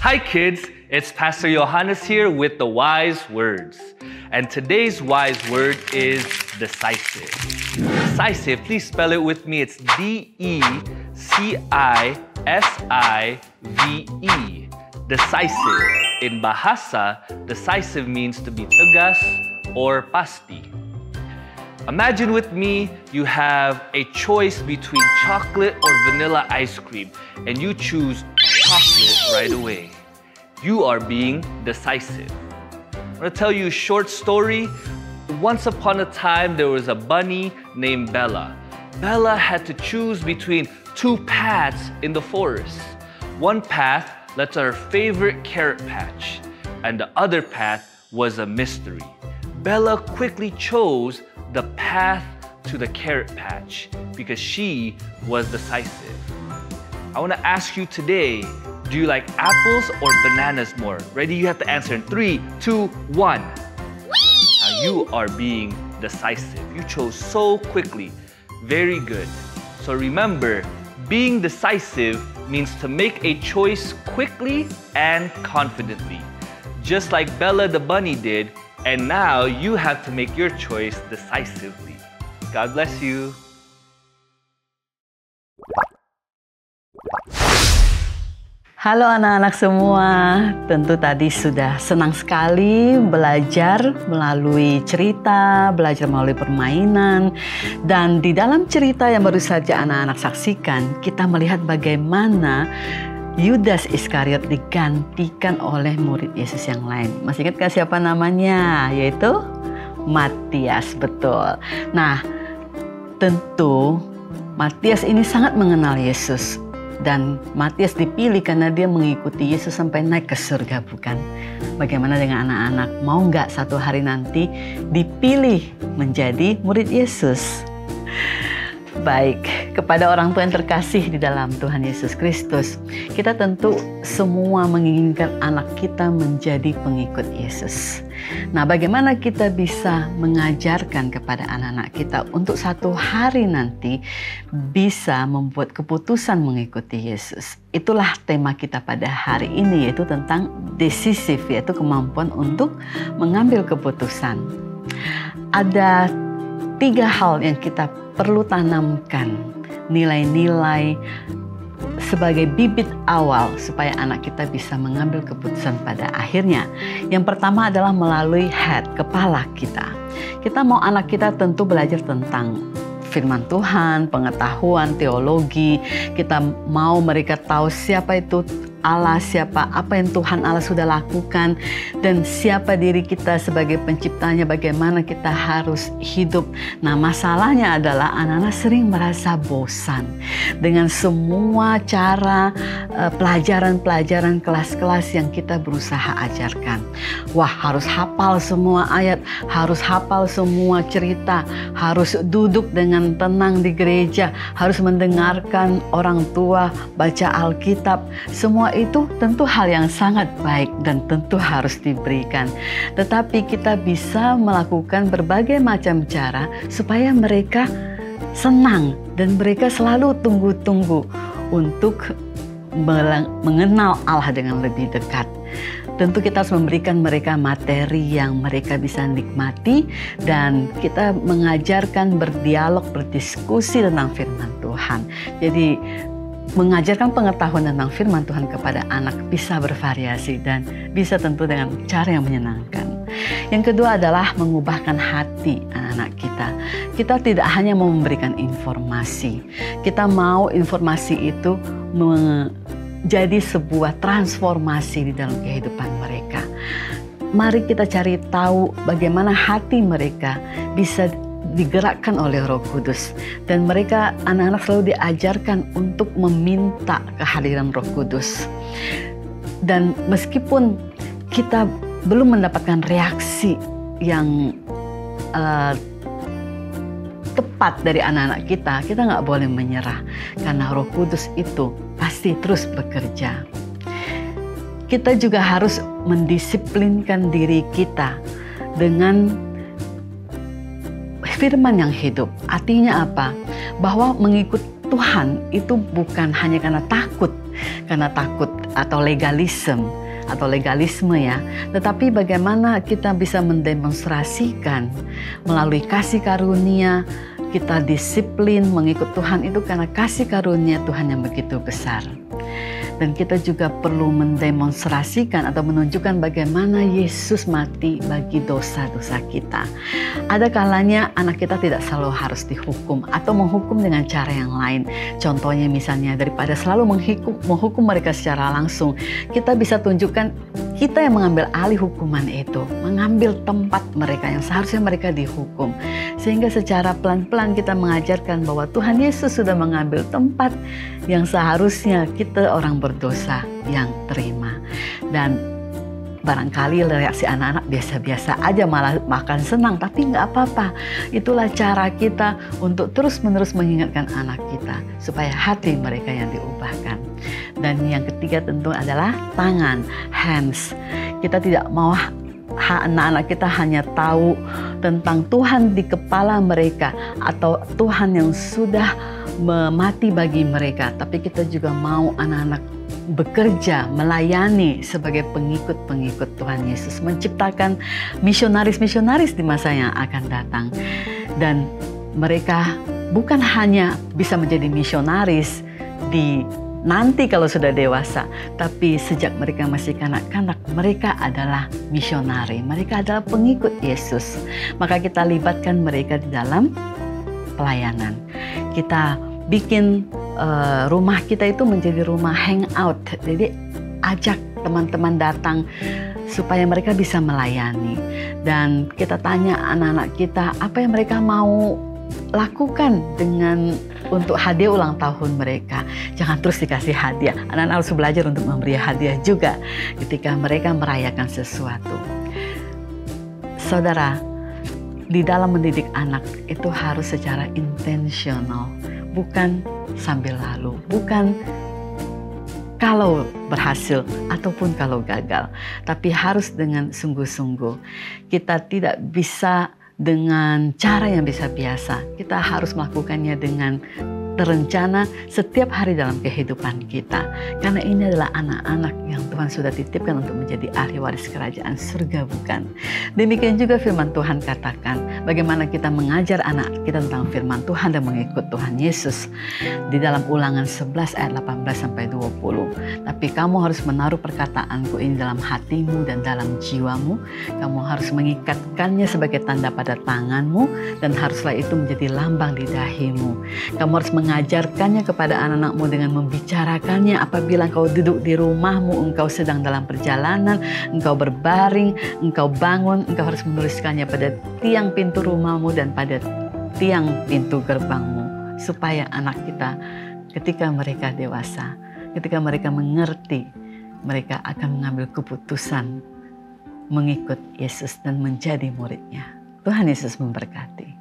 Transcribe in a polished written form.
Hi kids, it's Pastor Johannes here with the wise words. And today's wise word is decisive. Decisive, please spell it with me. It's D-E-C-I-S-I-V-E. Decisive. In Bahasa, decisive means to be tegas or pasti. Imagine with me, you have a choice between chocolate or vanilla ice cream, and you choose chocolate right away. You are being decisive. I'm going to tell you a short story. Once upon a time, there was a bunny named Bella. Bella had to choose between two paths in the forest. One path led to her favorite carrot patch, and the other path was a mystery. Bella quickly chose the path to the carrot patch because she was decisive. I want to ask you today, do you like apples or bananas more? Ready? You have to answer in 3, 2, 1. Now you are being decisive. You chose so quickly. Very good. So remember, being decisive means to make a choice quickly and confidently. Just like Bella the bunny did, and now you have to make your choice decisively. God bless you. Halo anak-anak semua, tentu tadi sudah senang sekali belajar melalui cerita, belajar melalui permainan. Dan di dalam cerita yang baru saja anak-anak saksikan, kita melihat bagaimana Yudas Iskariot digantikan oleh murid Yesus yang lain. Masih ingat gak siapa namanya? Yaitu Matias, betul. Nah, tentu Matias ini sangat mengenal Yesus. Dan Matias dipilih karena dia mengikuti Yesus sampai naik ke surga, bukan? Bagaimana dengan anak-anak? Mau nggak satu hari nanti dipilih menjadi murid Yesus? Baik, kepada orang tua yang terkasih di dalam Tuhan Yesus Kristus, kita tentu semua menginginkan anak kita menjadi pengikut Yesus. Nah, bagaimana kita bisa mengajarkan kepada anak-anak kita untuk satu hari nanti bisa membuat keputusan mengikuti Yesus? Itulah tema kita pada hari ini, yaitu tentang decisive, yaitu kemampuan untuk mengambil keputusan. Ada 3 hal yang kita perlu tanamkan, nilai-nilai sebagai bibit awal supaya anak kita bisa mengambil keputusan pada akhirnya. Yang pertama adalah melalui head, kepala kita. Kita mau anak kita tentu belajar tentang firman Tuhan, pengetahuan, teologi. Kita mau mereka tahu siapa itu Allah, siapa, apa yang Tuhan Allah sudah lakukan, dan siapa diri kita sebagai penciptanya, bagaimana kita harus hidup. Nah, masalahnya adalah anak-anak sering merasa bosan dengan semua cara pelajaran-pelajaran kelas-kelas yang kita berusaha ajarkan. Wah, harus hafal semua ayat, harus hafal semua cerita, harus duduk dengan tenang di gereja, harus mendengarkan orang tua baca Alkitab. Semua itu tentu hal yang sangat baik dan tentu harus diberikan. Tetapi kita bisa melakukan berbagai macam cara supaya mereka senang dan mereka selalu tunggu-tunggu untuk mengenal Allah dengan lebih dekat. Tentu kita harus memberikan mereka materi yang mereka bisa nikmati dan kita mengajarkan berdialog, berdiskusi tentang firman Tuhan. Jadi mengajarkan pengetahuan tentang firman Tuhan kepada anak bisa bervariasi dan bisa tentu dengan cara yang menyenangkan. Yang kedua adalah mengubahkan hati anak-anak kita. Kita tidak hanya mau memberikan informasi, kita mau informasi itu menjadi sebuah transformasi di dalam kehidupan mereka. Mari kita cari tahu bagaimana hati mereka bisa digerakkan oleh Roh Kudus, dan mereka anak-anak selalu diajarkan untuk meminta kehadiran Roh Kudus. Dan meskipun kita belum mendapatkan reaksi yang tepat dari anak-anak kita nggak boleh menyerah karena Roh Kudus itu pasti terus bekerja. Kita juga harus mendisiplinkan diri kita dengan firman yang hidup. Artinya apa? Bahwa Tuhan itu bukan hanya karena takut atau legalisme ya, tetapi bagaimana kita bisa mendemonstrasikan melalui kasih karunia kita disiplin mengikut Tuhan itu karena kasih karunia Tuhan yang begitu besar. Dan kita juga perlu mendemonstrasikan atau menunjukkan bagaimana Yesus mati bagi dosa-dosa kita. Ada kalanya anak kita tidak selalu harus dihukum atau menghukum dengan cara yang lain. Contohnya misalnya daripada selalu menghukum mereka secara langsung, kita bisa tunjukkan kita yang mengambil alih hukuman itu, mengambil tempat mereka yang seharusnya mereka dihukum. Sehingga secara pelan-pelan kita mengajarkan bahwa Tuhan Yesus sudah mengambil tempat yang seharusnya kita orang berdosa yang terima. Dan barangkali reaksi anak-anak biasa-biasa aja, malah makan senang, tapi nggak apa-apa. Itulah cara kita untuk terus-menerus mengingatkan anak kita supaya hati mereka yang diubahkan. Dan yang ketiga tentu adalah tangan, hands. Kita tidak mau anak-anak kita hanya tahu tentang Tuhan di kepala mereka atau Tuhan yang sudah mati bagi mereka, tapi kita juga mau anak-anak bekerja, melayani sebagai pengikut-pengikut Tuhan Yesus, menciptakan misionaris-misionaris di masa yang akan datang. Dan mereka bukan hanya bisa menjadi misionaris nanti kalau sudah dewasa, tapi sejak mereka masih kanak-kanak, mereka adalah misionari, mereka adalah pengikut Yesus. Maka kita libatkan mereka di dalam pelayanan. Kita bikin rumah kita itu menjadi rumah hangout. Jadi ajak teman-teman datang supaya mereka bisa melayani. Dan kita tanya anak-anak kita apa yang mereka mau lakukan untuk hadiah ulang tahun mereka. Jangan terus dikasih hadiah. Anak-anak harus belajar untuk memberi hadiah juga ketika mereka merayakan sesuatu. Saudara, di dalam mendidik anak itu harus secara intensional, bukan sambil lalu, bukan kalau berhasil ataupun kalau gagal, tapi harus dengan sungguh-sungguh. Kita tidak bisa dengan cara yang biasa-biasa. Kita harus melakukannya dengan terencana setiap hari dalam kehidupan kita. Karena ini adalah anak-anak yang Tuhan sudah titipkan untuk menjadi ahli waris kerajaan surga, bukan? Demikian juga firman Tuhan katakan, bagaimana kita mengajar anak kita tentang firman Tuhan dan mengikut Tuhan Yesus. Di dalam Ulangan 11 ayat 18-20. Tapi kamu harus menaruh perkataanku ini dalam hatimu dan dalam jiwamu. Kamu harus mengikatkannya sebagai tanda pada tanganmu dan haruslah itu menjadi lambang di dahimu. Kamu harus mengajarkannya kepada anak-anakmu dengan membicarakannya apabila engkau duduk di rumahmu, engkau sedang dalam perjalanan, engkau berbaring, engkau bangun, engkau harus menuliskannya pada tiang pintu rumahmu dan pada tiang pintu gerbangmu, supaya anak kita ketika mereka dewasa, ketika mereka mengerti, mereka akan mengambil keputusan mengikut Yesus dan menjadi muridnya. Tuhan Yesus memberkati.